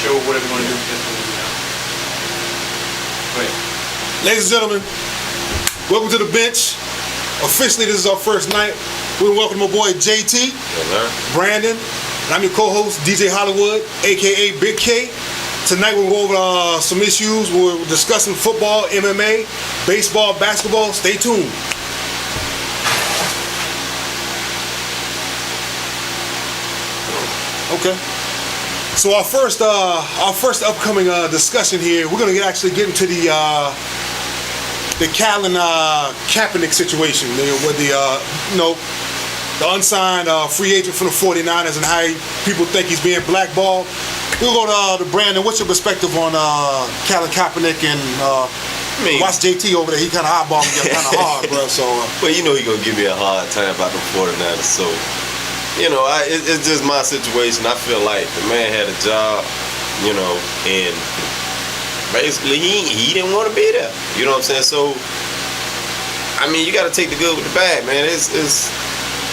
show whatever you want to do. Go ahead. Ladies and gentlemen, welcome to the bench. Officially, this is our first night. We welcome my boy JT, Brandon, and I'm your co-host DJ Hollywood, aka Big K. Tonight we'll go over some issues. We're discussing football, MMA, baseball, basketball. Stay tuned. Okay. So our first upcoming discussion here, we're gonna actually get into the Colin Kaepernick situation, with the unsigned free agent from the 49ers and how people think he's being blackballed. We'll go to Brandon. What's your perspective on Colin Kaepernick and watch JT over there? He kind of eyeballing me kind of hard, bro. So, well, he gonna give me a hard time about the 49ers. So, it's just my situation. I feel like the man had a job, and basically he didn't want to be there. You know what I'm saying? So, I mean, you got to take the good with the bad, man. It's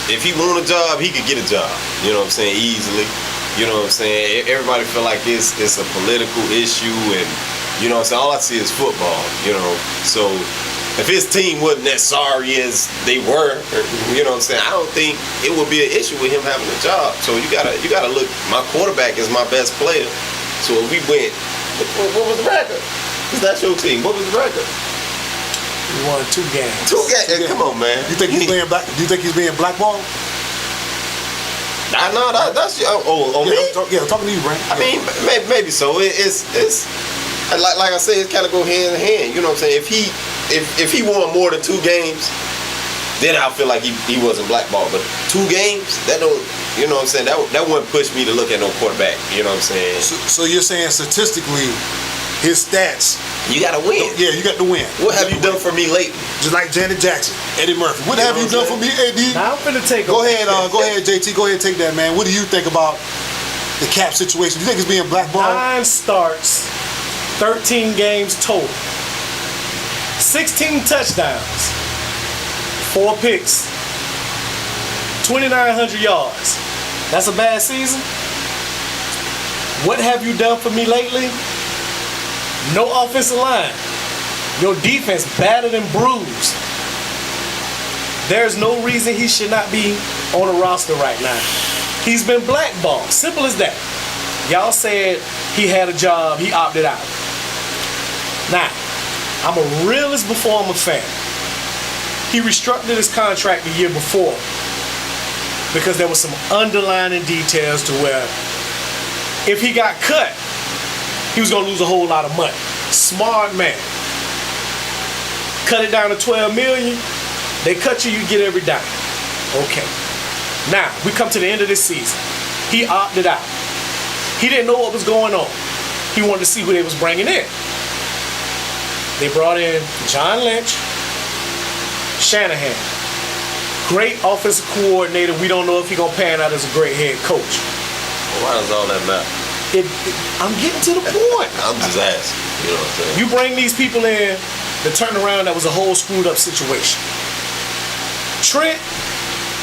if he want a job, he could get a job. You know what I'm saying? Easily. You know what I'm saying? Everybody feel like it's a political issue, and you know what I'm saying? All I see is football. So if his team wasn't as sorry as they were, you know what I'm saying? I don't think it would be an issue with him having a job. So you gotta look. My quarterback is my best player. So if we went, what was the record? Is that your team? What was the record? We won 2 games. 2 games. Come on, man. You think he's being Do you think he's being blackballed? No, that's me. I'm talking to you, Brent. I mean, maybe so. It's like I said, it's kind of go hand in hand. You know what I'm saying? If he won more than 2 games, then I feel like he wasn't blackballed. But 2 games, that don't. You know what I'm saying? That wouldn't push me to look at no quarterback. You know what I'm saying? So you're saying statistically, his stats. You gotta win. Yeah, you got to win. What have you done for me lately? Just like Janet Jackson, Eddie Murphy. What have you done for me, Eddie? Now I'm finna take. Go ahead, JT. Go ahead, and take that, man. What do you think about the cap situation? Do you think it's being blackballed? 9 starts, 13 games total, 16 touchdowns, 4 picks, 2,900 yards. That's a bad season. What have you done for me lately? No offensive line. Your defense battered and bruised. There's no reason he should not be on a roster right now. He's been blackballed. Simple as that. Y'all said he had a job, he opted out. Now, I'm a realist before I'm a fan. He restructured his contract the year before because there was some underlying details to where if he got cut, he was going to lose a whole lot of money. Smart man. Cut it down to $12 million. They cut you, you get every dime. Okay. Now, we come to the end of this season. He opted out. He didn't know what was going on. He wanted to see who they was bringing in. They brought in John Lynch, Shanahan. Great offensive coordinator. We don't know if he's going to pan out as a great head coach. Well, why does all that matter? I'm getting to the point. I'm just asking. You know what I'm saying? You bring these people in to turn around, that was a whole screwed up situation. Trent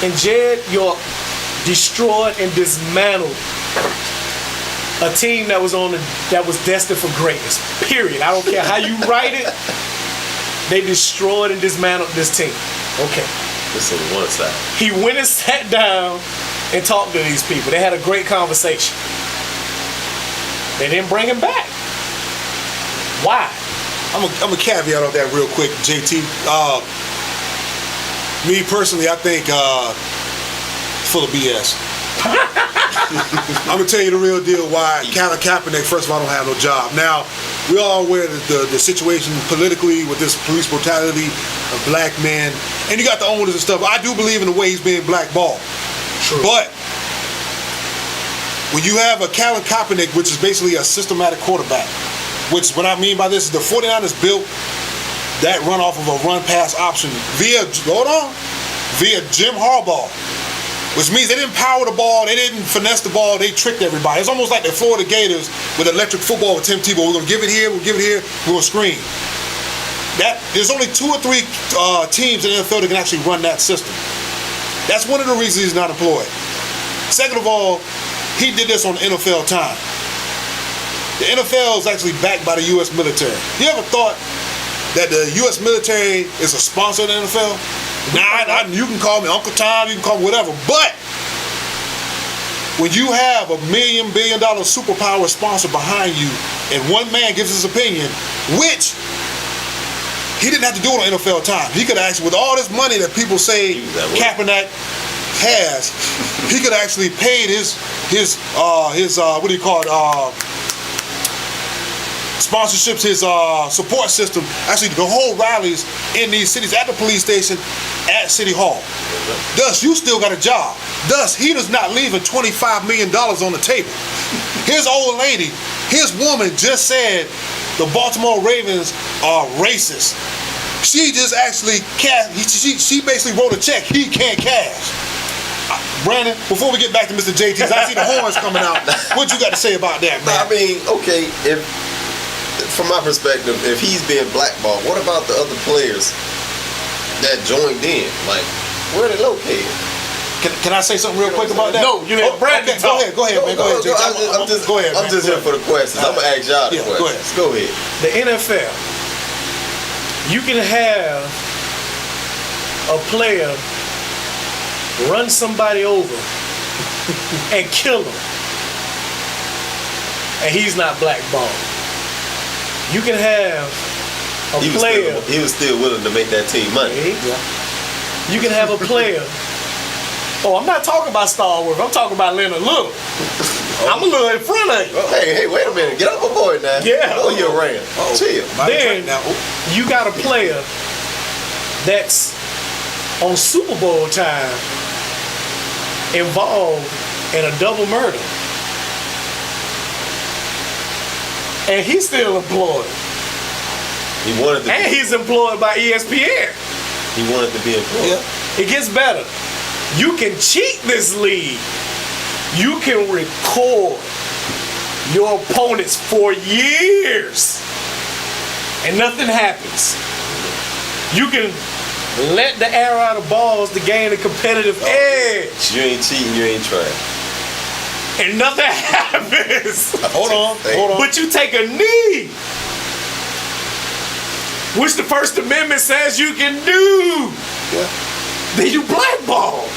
and Jed York destroyed and dismantled a team that was destined for greatness. Period. I don't care how you write it. They destroyed and dismantled this team. Okay. This is one side. He went and sat down and talked to these people. They had a great conversation. They didn't bring him back. Why? I'm a caveat on that real quick, JT. Me personally, I think full of BS. I'm gonna tell you the real deal why Colin Kaepernick, first of all, don't have no job. Now, we all aware that the situation politically with this police brutality of black men, and you got the owners and stuff. I do believe in the way he's being blackballed. True. But when you have a Colin Kaepernick, which is basically a systematic quarterback, which what I mean by this is the 49ers built that run off of a run-pass option via Jim Harbaugh, which means they didn't power the ball, they didn't finesse the ball, they tricked everybody. It's almost like the Florida Gators with electric football with Tim Tebow. We're going to give it here, we're going to screen. There's only 2 or 3 teams in the NFL that can actually run that system. That's one of the reasons he's not employed. Second of all, he did this on NFL time. the NFL is actually backed by the U.S. military. You ever thought that the U.S. military is a sponsor of the NFL? Nah, you can call me Uncle Tom, you can call me whatever, but when you have $1 billion superpower sponsor behind you and one man gives his opinion, which he didn't have to do it on NFL time. He could actually, with all this money that people say Kaepernick has, he could actually paid his what do you call it, sponsorships, his support system, actually the whole rallies in these cities, at the police station, at City Hall. Thus, you still got a job. Thus, he does not leaving $25 million on the table. His old lady, his woman just said the Baltimore Ravens are racist. She just actually she basically wrote a check he can't cash. Brandon, before we get back to Mr. JT's, I see the horns coming out. What you got to say about that, man? I mean, okay, if from my perspective, if he's being blackballed, what about the other players that joined in? Like, where are they located? Can I say something real quick about that? No, you had Brandon okay, talk. Go ahead, man. Go ahead, JT. I'm just here for the questions. I'm gonna ask y'all the questions. Go ahead. The NFL, you can have a player run somebody over and kill him, and he's not blackballed. You can have a player. He was still willing to make that team money. You can have a player. Oh, I'm not talking about Star Wars. I'm talking about Leonard Little. I'm a little in front of you. Oh, hey, wait a minute. Get up a boy now. Yeah. Oh, you're ran. Chill. Then you got a player that's on Super Bowl time involved in a double murder. And he's still employed. He wanted to. And he's employed by ESPN. He wanted to be employed. It gets better. You can cheat this league. You can record your opponents for years and nothing happens. You can let the air out of balls to gain a competitive edge. You ain't cheating, you ain't trying. And nothing happens. Hold on. But you take a knee, which the First Amendment says you can do. Yeah. Then you blackball.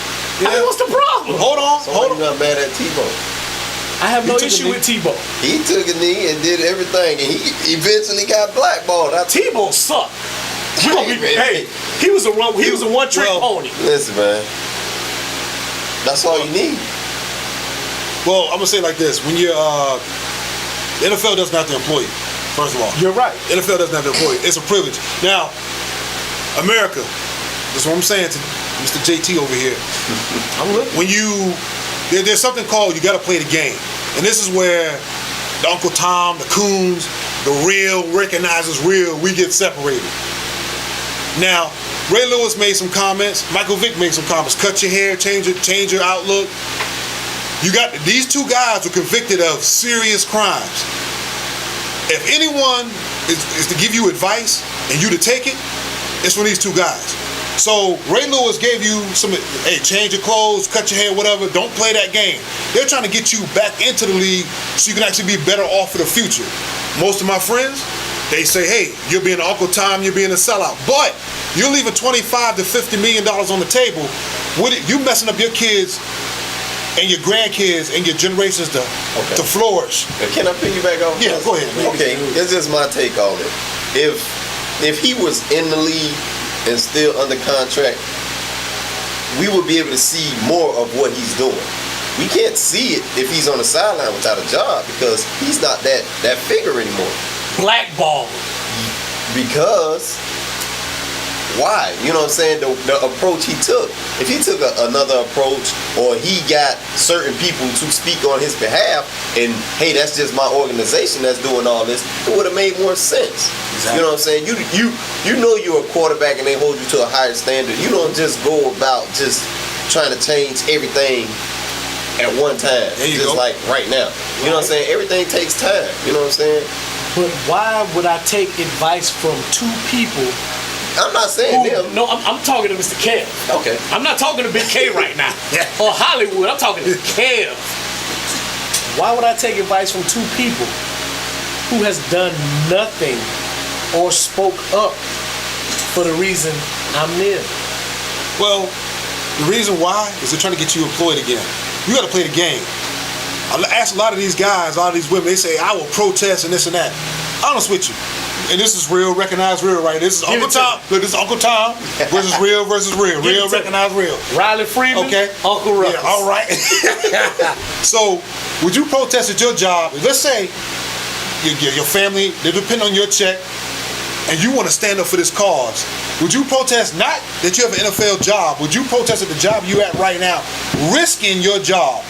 Yeah. I mean, what's the problem? Hold on. You not mad at Tebow? I have no issue with Tebow. He took a knee and did everything, and he eventually got blackballed. Tebow sucked. Hey, he was a one-trick pony. Listen, man. That's all you need. Well, I'm gonna say it like this: when you're the NFL doesn't have to employ you. First of all, You're right. The NFL doesn't have to employ you. It's a privilege. Now, America. That's what I'm saying to Mr. JT over here. I'm looking. When there's something called you got to play the game, and this is where the Uncle Tom, the Coons, the real recognizes real. We get separated. Now, Ray Lewis made some comments. Michael Vick made some comments. Cut your hair, change your outlook. You got these two guys were convicted of serious crimes. If anyone is to give you advice and you to take it, it's from these two guys. So Ray Lewis gave you some, hey, change your clothes, cut your hair, whatever. Don't play that game. They're trying to get you back into the league so you can actually be better off for the future. Most of my friends, they say, hey, you're being an Uncle Tom, you're being a sellout. But you're leaving $25 to $50 million on the table. You messing up your kids and your grandkids and your generations to flourish. Can I piggyback off? Yeah, go ahead, man. Okay, it's just my take on it. If he was in the league and still under contract, we would be able to see more of what he's doing. We can't see it if he's on the sideline without a job because he's not that figure anymore. Blackball. Because why? You know what I'm saying? The approach he took. If he took another approach or he got certain people to speak on his behalf and, hey, that's just my organization that's doing all this, it would have made more sense. Exactly. You know what I'm saying? You know you're a quarterback and they hold you to a higher standard. You don't just go about just trying to change everything at one time. Just like right now. You know what I'm saying? Everything takes time. You know what I'm saying? But why would I take advice from two people? I'm not saying them. No, I'm talking to Mr. Kev. Okay. I'm not talking to Big K right now. Or Hollywood. I'm talking to Kev. Why would I take advice from two people who has done nothing or spoke up for the reason I'm kneeling. Well, the reason why is they're trying to get you employed again. You got to play the game. I ask a lot of these guys, a lot of these women, they say, I will protest and this and that. Honest with you. And this is real, recognized real, right? This is Uncle Tom. Look, this is Uncle Tom versus real versus real. Real, recognized real. Riley Freeman, Okay. Uncle Ruckus. Yeah, all right. So, would you protest at your job? Let's say your family, they depend on your check, and you want to stand up for this cause. Would you protest, not that you have an NFL job, would you protest at the job you at right now, risking your job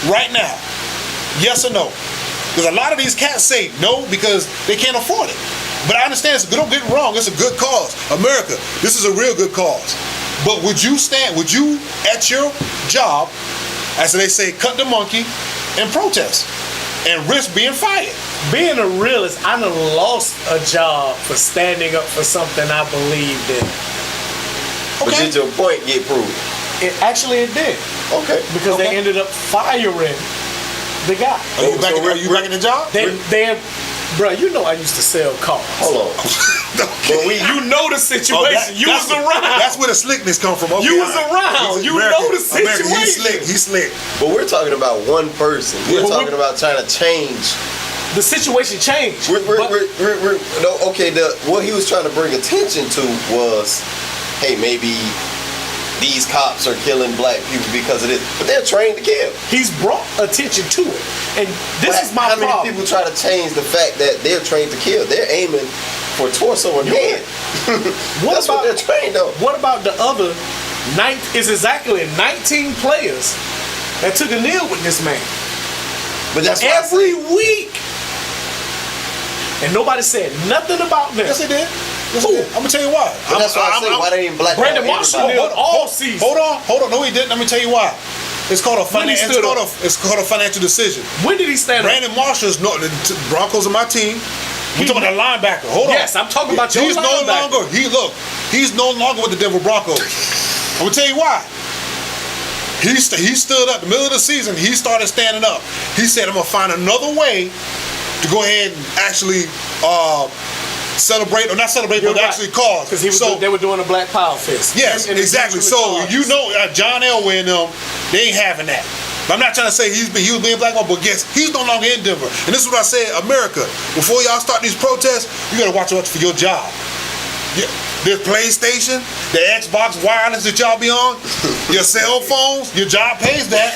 right now? Yes or no? Because a lot of these cats say no because they can't afford it. But I understand, don't get it wrong, it's a good cause. America, this is a real good cause. But would you at your job, as they say, cut the monkey and protest and risk being fired? Being a realist, I done lost a job for standing up for something I believed in. But did your point get proven? It did. Okay. Because they ended up firing the guy. Are you back in the job? Bro, you know I used to sell cars. Hold on. But you know the situation. You was around. That's where the slickness come from. Okay, You was around. You know the situation. He's slick. But we're talking about one person. We're talking about trying to change. The situation changed. What he was trying to bring attention to was, hey, maybe these cops are killing black people because of this, but they're trained to kill. He's brought attention to it, and this is my problem. How many people try to change the fact that they're trained to kill? They're aiming for torso and head. That's what they're trained on. What about the other it's exactly 19 players that took a knee with this man? But that's every week. And nobody said nothing about them. Yes, they did. I'm gonna tell you why. But that's why I say, why they didn't black Brandon Marshall kneeled all season. Hold on. No, he didn't. Let me tell you why. It's called a financial decision. When did he stand up? Brandon Marshall's the Broncos are my team. We're talking about a linebacker. Hold on. Yes, I'm talking about your linebacker. He's no longer with the Denver Broncos. I'm gonna tell you why. He stood up in the middle of the season. He started standing up. He said, I'm gonna find another way to go ahead and actually celebrate, or not celebrate, but actually cause. Because they were doing a Black Power fest. Yes, exactly. So John Elway and them, they ain't having that. But I'm not trying to say he was being black, but guess he's no longer in Denver. And this is what I said, America, before y'all start these protests, you gotta watch out for your job. The PlayStation, the Xbox wireless that y'all be on, your cell phones, your job pays that.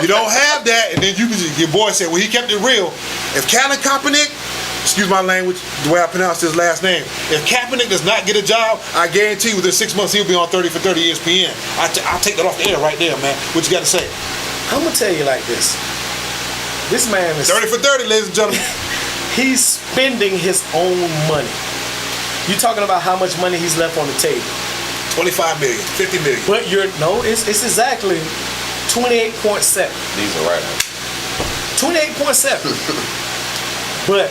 You don't have that, and then your boy said, well, he kept it real. If Colin Kaepernick, excuse my language, the way I pronounce his last name, if Kaepernick does not get a job, I guarantee you within 6 months he'll be on 30 for 30 ESPN. I'll take that off the air right there, man. What you got to say? I'm going to tell you like this. This man is 30 for 30, ladies and gentlemen. He's spending his own money. You talking about how much money he's left on the table? 25 million, 50 million. But it's exactly 28.7. These are right. 28.7. But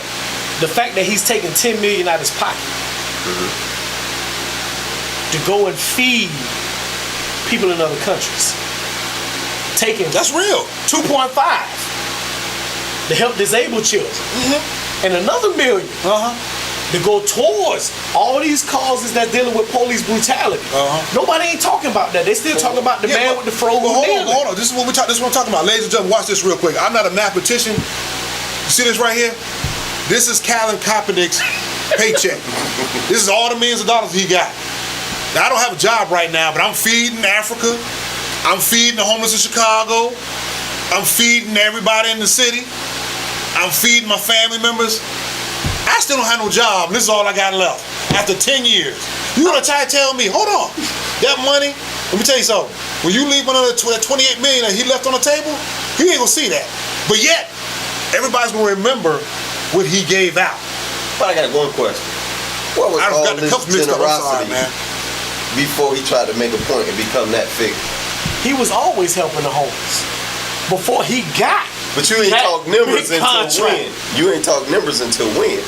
the fact that he's taking $10 million out of his pocket to go and feed people in other countries. That's real. 2.5 to help disabled children. And another $1 million to go towards all these causes that dealing with police brutality. Nobody ain't talking about that. They still talking about the man with the fro. Hold on. This is what we're talking about. Ladies and gentlemen, watch this real quick. I'm not a mathematician. You see this right here? This is Colin Kaepernick's paycheck. This is all the millions of dollars he got. Now, I don't have a job right now, but I'm feeding Africa. I'm feeding the homeless in Chicago. I'm feeding everybody in the city. I'm feeding my family members. I still don't have no job, and this is all I got left after 10 years. You gonna try to tell me, hold on, that money, let me tell you something. When you leave another $28 million that he left on the table, he ain't gonna see that. But yet, everybody's gonna remember what he gave out. But I got one question. What was all this generosity before he tried to make a point and become that figure? He was always helping the homeless before he got. But you ain't talk numbers until when? You ain't talk numbers until when?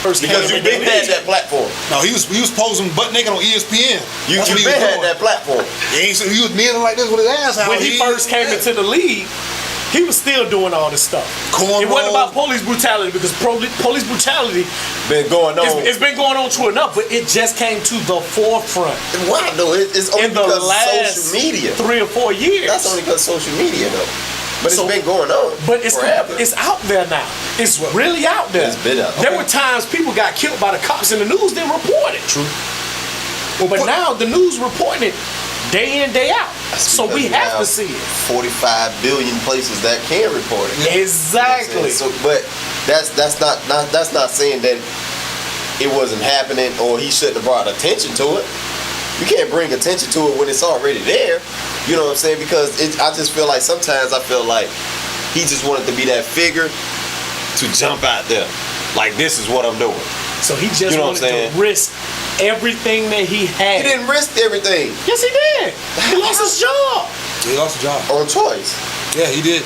Because you been had that platform. No, he was posing butt naked on ESPN. You been had that platform. He was kneeling like this with his ass out. When he first came into the league, he was still doing all this stuff. It wasn't about police brutality because police brutality Been going on. it's been going on true enough, but it just came to the forefront Why though? It's only in the because of last social media. 3 or 4 years. That's only because of social media though. But So- it's been going on. But it's forever. out there now. It's really out there. It's been out. There Okay. were times people got killed by the cops and the news didn't report it. True. But now the news reporting it day in, day out. That's So we because have now to see it. 45 billion places that can report it. Exactly. So, but that's not saying that it wasn't happening or he shouldn't have brought attention to it. You can't bring attention to it when it's already there. You know what I'm saying? Because I just feel like sometimes I feel like he just wanted to be that figure to jump out there. Like, this is what I'm doing. So he just You know what wanted I'm saying? to risk everything that he had. He didn't risk everything Yes, he did. He lost his job. He lost a job. on choice. Yeah, he did.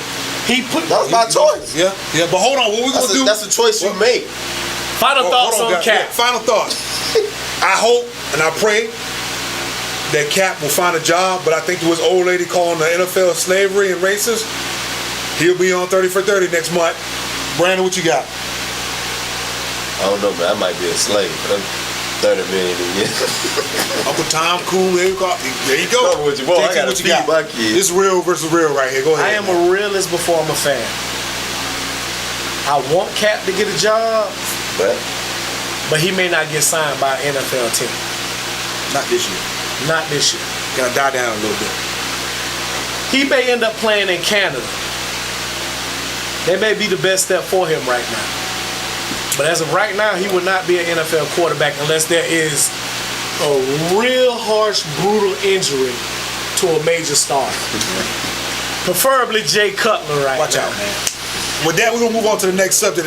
He put That was by choice. Yeah, yeah. But hold on, what we gonna do? That's a choice you make. final thoughts Hold on guys. Cap. Yeah, final thoughts. I hope and I pray that Cap will find a job, but I think there was old lady calling the NFL slavery and racist. He'll be on 30 for 30 next month. Brandon, what you got? I don't know, man. I might be a slave. But I'm 30 million a year. Uncle Tom, cool. There you go. There you go. Cover with you, boy. I JT, gotta what you feed got? my kids. This real versus real right here. Go ahead. I am a realist before I'm a fan. I want Cap to get a job, but he may not get signed by an NFL team. Not this year. Not this year. Gotta die down a little bit. He may end up playing in Canada. That may be the best step for him right now. But as of right now, he would not be an NFL quarterback unless there is a real harsh, brutal injury to a major star. Preferably Jay Cutler right Watch now. out, man. With that, we're gonna move on to the next subject.